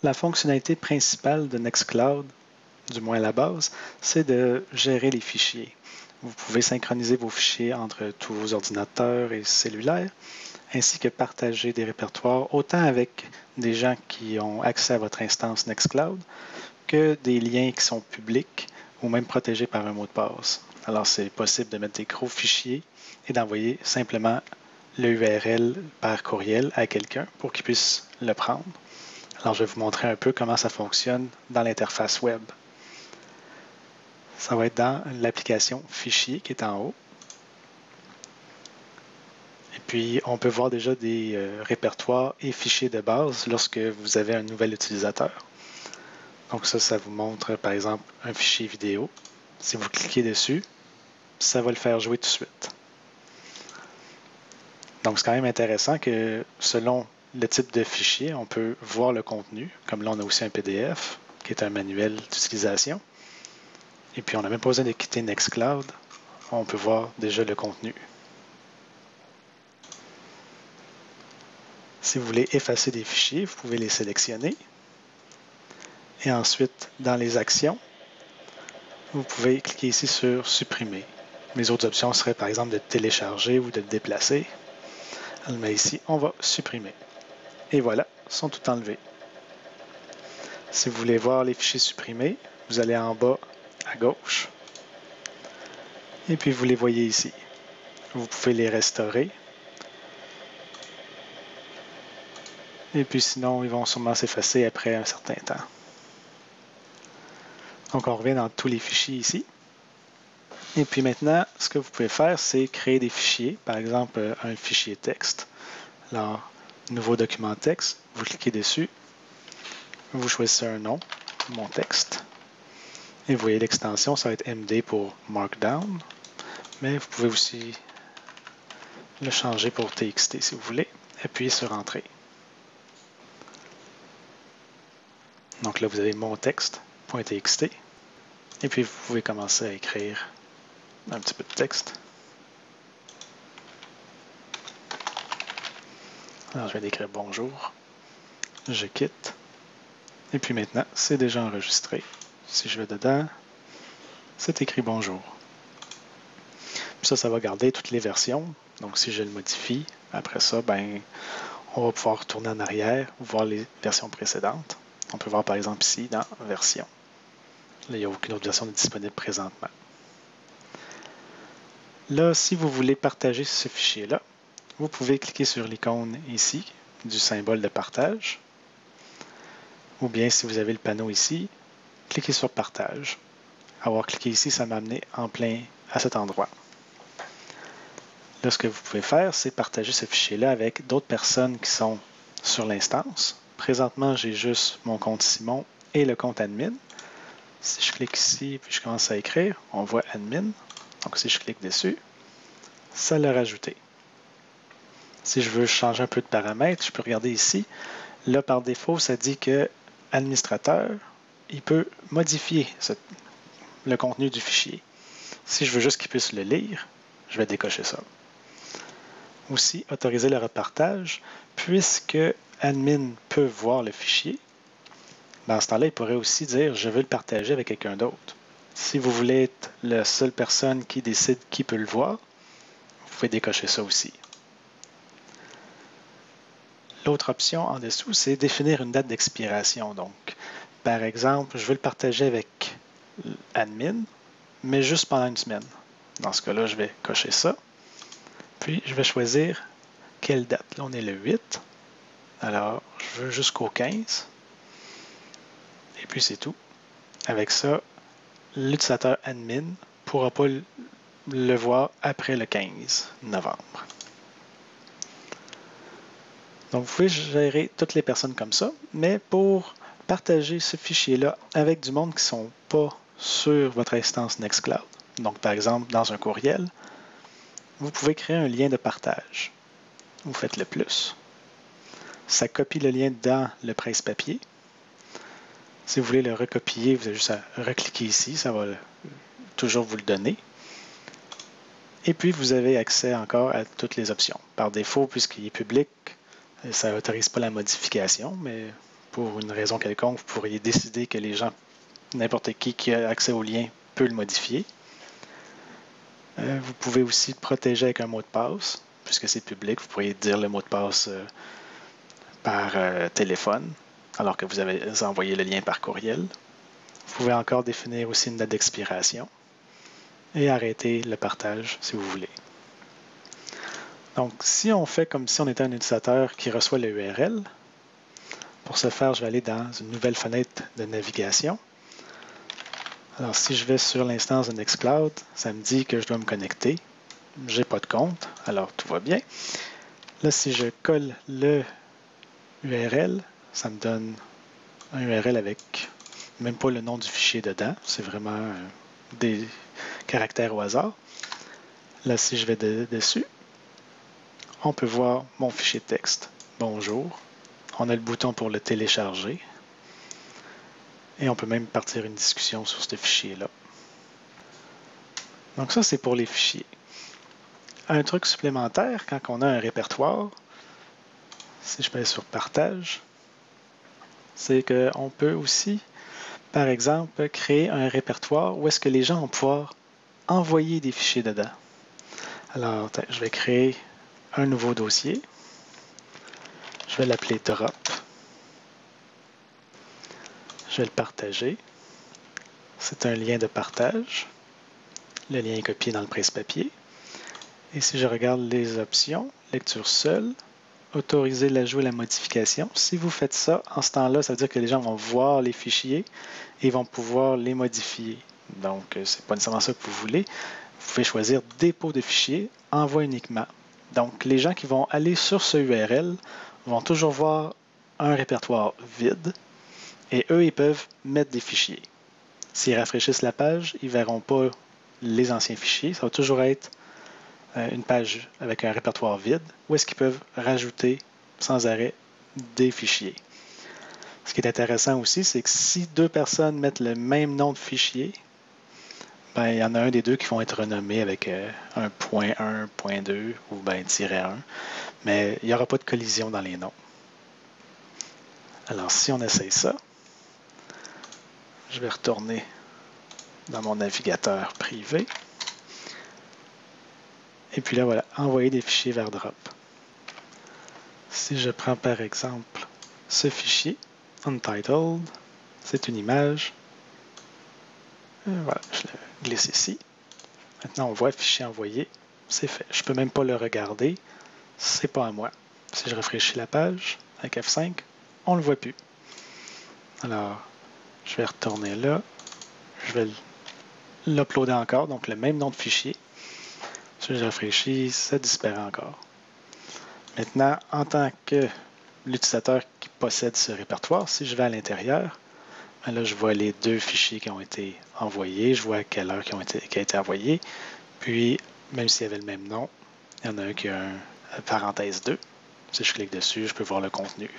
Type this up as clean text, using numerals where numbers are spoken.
La fonctionnalité principale de Nextcloud, du moins à la base, c'est de gérer les fichiers. Vous pouvez synchroniser vos fichiers entre tous vos ordinateurs et cellulaires, ainsi que partager des répertoires autant avec des gens qui ont accès à votre instance Nextcloud que des liens qui sont publics ou même protégés par un mot de passe. Alors, c'est possible de mettre des gros fichiers et d'envoyer simplement le URL par courriel à quelqu'un pour qu'il puisse le prendre. Alors, je vais vous montrer un peu comment ça fonctionne dans l'interface web. Ça va être dans l'application Fichier qui est en haut. Et puis, on peut voir déjà des répertoires et fichiers de base lorsque vous avez un nouvel utilisateur. Donc ça vous montre par exemple un fichier vidéo. Si vous cliquez dessus, ça va le faire jouer tout de suite. Donc c'est quand même intéressant que selon le type de fichier, on peut voir le contenu. Comme là, on a aussi un PDF qui est un manuel d'utilisation. Et puis on n'a même pas besoin de quitter Nextcloud. On peut voir déjà le contenu. Si vous voulez effacer des fichiers, vous pouvez les sélectionner. Et ensuite, dans les actions, vous pouvez cliquer ici sur Supprimer. Les autres options seraient par exemple de télécharger ou de le déplacer. Mais ici, on va supprimer. Et voilà, ils sont tout enlevés. Si vous voulez voir les fichiers supprimés, vous allez en bas à gauche. Et puis vous les voyez ici. Vous pouvez les restaurer. Et puis sinon, ils vont sûrement s'effacer après un certain temps. Donc on revient dans tous les fichiers ici. Et puis maintenant, ce que vous pouvez faire, c'est créer des fichiers. Par exemple, un fichier texte. Alors, nouveau document texte, vous cliquez dessus. Vous choisissez un nom, mon texte. Et vous voyez l'extension, ça va être MD pour Markdown. Mais vous pouvez aussi le changer pour TXT si vous voulez. Appuyez sur Entrée. Donc là, vous avez mon texte.txt. Et puis, vous pouvez commencer à écrire un petit peu de texte. Alors, je vais écrire bonjour. Je quitte. Et puis maintenant, c'est déjà enregistré. Si je vais dedans, c'est écrit bonjour. Puis ça va garder toutes les versions. Donc, si je le modifie, après ça, on va pouvoir retourner en arrière ou voir les versions précédentes. On peut voir par exemple ici dans Version. Là, il n'y a aucune autre version disponible présentement. Là, si vous voulez partager ce fichier-là, vous pouvez cliquer sur l'icône ici du symbole de partage. Ou bien, si vous avez le panneau ici, cliquez sur Partage. Avoir cliqué ici, ça m'a amené en plein à cet endroit. Là, ce que vous pouvez faire, c'est partager ce fichier-là avec d'autres personnes qui sont sur l'instance. Présentement, j'ai juste mon compte Simon et le compte admin. Si je clique ici puis je commence à écrire, on voit admin. Donc, si je clique dessus, ça l'a rajouté. Si je veux changer un peu de paramètres, je peux regarder ici. Là, par défaut, ça dit que administrateur, il peut modifier le contenu du fichier. Si je veux juste qu'il puisse le lire, je vais décocher ça. Aussi, autoriser le repartage, puisque admin peut voir le fichier. Dans ce temps-là, il pourrait aussi dire « je veux le partager avec quelqu'un d'autre ». Si vous voulez être la seule personne qui décide qui peut le voir, vous pouvez décocher ça aussi. L'autre option en dessous, c'est définir une date d'expiration. Donc, par exemple, je veux le partager avec admin, mais juste pendant une semaine. Dans ce cas-là, je vais cocher ça. Puis, je vais choisir quelle date. Là, on est le 8. Alors, je veux jusqu'au 15. Et puis, c'est tout. Avec ça, l'utilisateur admin ne pourra pas le voir après le 15 novembre. Donc, vous pouvez gérer toutes les personnes comme ça, mais pour partager ce fichier-là avec du monde qui ne sont pas sur votre instance Nextcloud, donc par exemple dans un courriel, vous pouvez créer un lien de partage. Vous faites le plus. Ça copie le lien dans le presse-papier. Si vous voulez le recopier, vous avez juste à recliquer ici, ça va toujours vous le donner. Et puis, vous avez accès encore à toutes les options. Par défaut, puisqu'il est public, ça n'autorise pas la modification, mais pour une raison quelconque, vous pourriez décider que les gens, n'importe qui a accès au lien peut le modifier. Vous pouvez aussi le protéger avec un mot de passe, puisque c'est public. Vous pourriez dire le mot de passe par téléphone, alors que vous avez envoyé le lien par courriel. Vous pouvez encore définir aussi une date d'expiration et arrêter le partage si vous voulez. Donc, si on fait comme si on était un utilisateur qui reçoit le URL, pour ce faire, je vais aller dans une nouvelle fenêtre de navigation. Alors, si je vais sur l'instance de Nextcloud, ça me dit que je dois me connecter. Je n'ai pas de compte, alors tout va bien. Là, si je colle le URL, ça me donne un URL avec même pas le nom du fichier dedans. C'est vraiment des caractères au hasard. Là, si je vais dessus, on peut voir mon fichier de texte. Bonjour. On a le bouton pour le télécharger. Et on peut même partir une discussion sur ce fichier-là. Donc ça, c'est pour les fichiers. Un truc supplémentaire, quand on a un répertoire, si je mets sur Partage, c'est qu'on peut aussi, par exemple, créer un répertoire où est-ce que les gens vont pouvoir envoyer des fichiers dedans. Alors, je vais créer un nouveau dossier. Je vais l'appeler Drop. Je vais le partager. C'est un lien de partage. Le lien est copié dans le presse-papier. Et si je regarde les options, lecture seule, autoriser l'ajout et la modification. Si vous faites ça, en ce temps-là, ça veut dire que les gens vont voir les fichiers et vont pouvoir les modifier. Donc, ce n'est pas nécessairement ça que vous voulez. Vous pouvez choisir dépôt de fichiers, envoi uniquement. Donc, les gens qui vont aller sur ce URL vont toujours voir un répertoire vide et eux, ils peuvent mettre des fichiers. S'ils rafraîchissent la page, ils ne verront pas les anciens fichiers. Ça va toujours être une page avec un répertoire vide où est-ce qu'ils peuvent rajouter sans arrêt des fichiers. Ce qui est intéressant aussi, c'est que si deux personnes mettent le même nom de fichier, ben, il y en a un des deux qui vont être renommés avec un .1, .2 ou ben -1, mais il n'y aura pas de collision dans les noms. Alors, si on essaye ça, je vais retourner dans mon navigateur privé. Et puis là, voilà, envoyer des fichiers vers Drop. Si je prends par exemple ce fichier, Untitled, c'est une image. Voilà, je le glisse ici. Maintenant, on voit le fichier envoyé. C'est fait. Je ne peux même pas le regarder. C'est pas à moi. Si je rafraîchis la page avec F5, on ne le voit plus. Alors, je vais retourner là. Je vais l'uploader encore, donc le même nom de fichier. Si je rafraîchis, ça disparaît encore. Maintenant, en tant que l'utilisateur qui possède ce répertoire, si je vais à l'intérieur, là, je vois les deux fichiers qui ont été envoyés, je vois à quelle heure qui a été envoyé, puis, même s'il y avait le même nom, il y en a un qui a un parenthèse 2. Si je clique dessus, je peux voir le contenu.